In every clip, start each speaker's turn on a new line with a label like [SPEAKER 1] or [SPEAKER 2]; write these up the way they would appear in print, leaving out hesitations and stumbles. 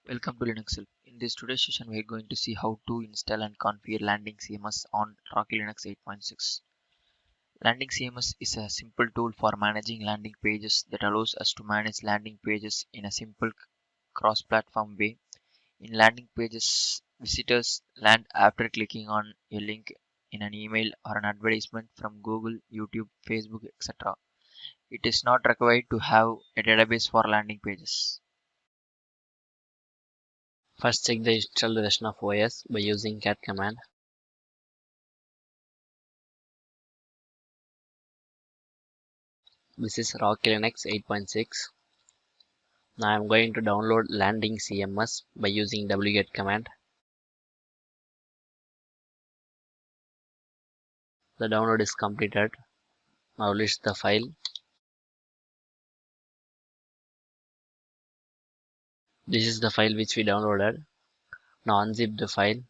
[SPEAKER 1] Welcome to Linux Help. In this today's session, we are going to see how to install and configure Landing CMS on Rocky Linux 8.6. Landing CMS is a simple tool for managing landing pages that allows us to manage landing pages in a simple cross-platform way. In landing pages, visitors land after clicking on a link in an email or an advertisement from Google, YouTube, Facebook, etc. It is not required to have a database for landing pages.
[SPEAKER 2] First, check the installed version of OS by using cat command. This is Rocky Linux 8.6. Now I am going to download Landing CMS by using wget command. The download is completed. Now list the file. This is the file which we downloaded. Now unzip the file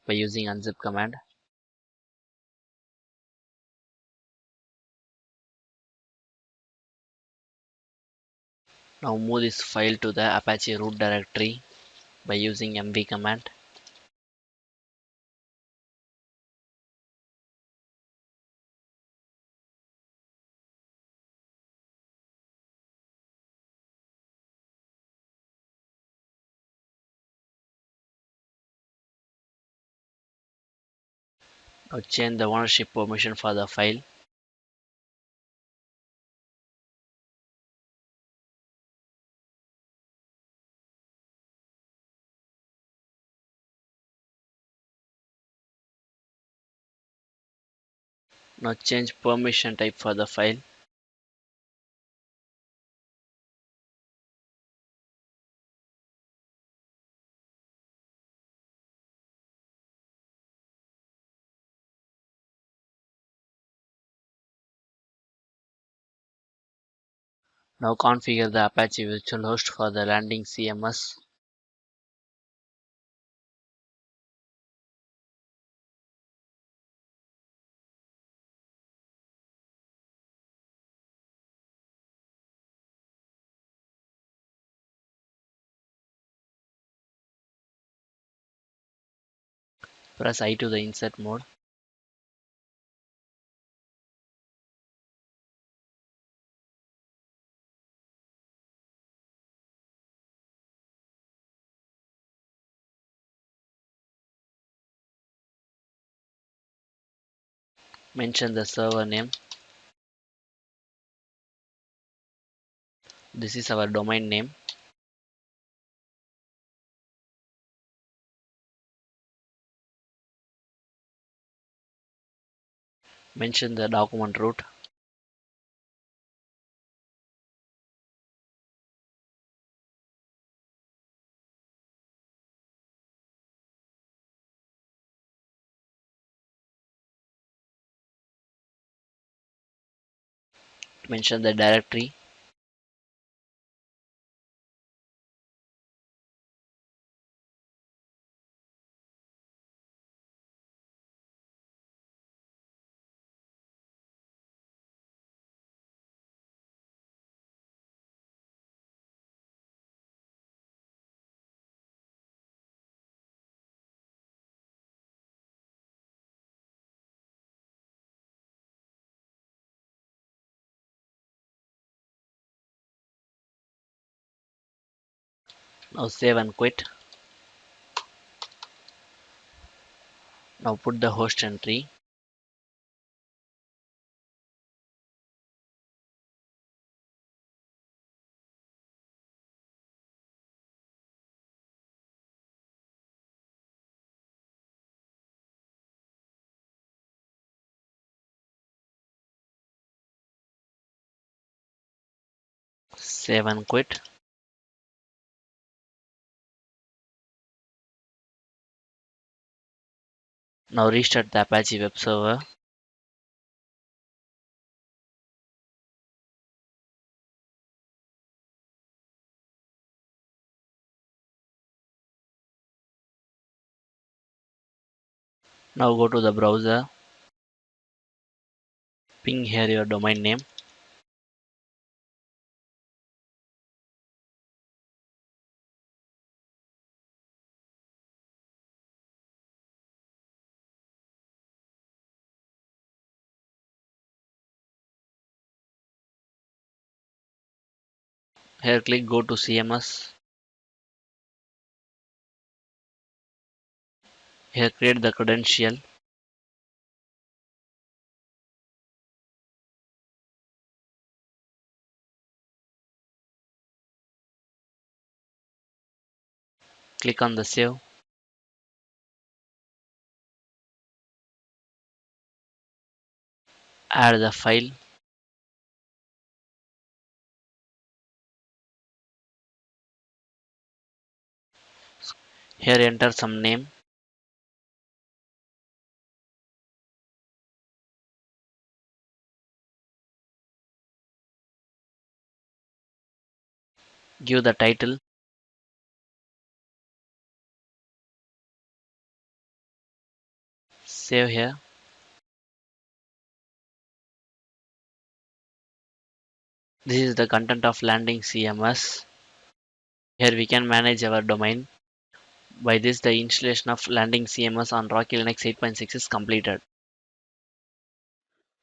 [SPEAKER 2] by using unzip command. Now move this file to the Apache root directory by using mv command. Now change the ownership permission for the file. Now change permission type for the file. Now configure the Apache virtual host for the landing CMS. Press I to the insert mode. Mention the server name. This is our domain name. Mention the document root. Mention the directory. Now save and quit. Now put the host entry. Save and quit. Now restart the Apache web server. Now go to the browser. Ping here your domain name. Here click go to CMS. Here create the credential. Click on the save. Add the file. Here enter some name. Give the title. Save here. This is the content of landing CMS. Here we can manage our domain. By this, the installation of landing CMS on Rocky Linux 8.6 is completed.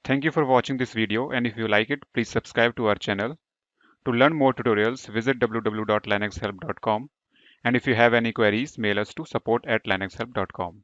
[SPEAKER 3] Thank you for watching this video, and if you like it, please subscribe to our channel. To learn more tutorials, visit www.linuxhelp.com, and if you have any queries, mail us to support@linuxhelp.com.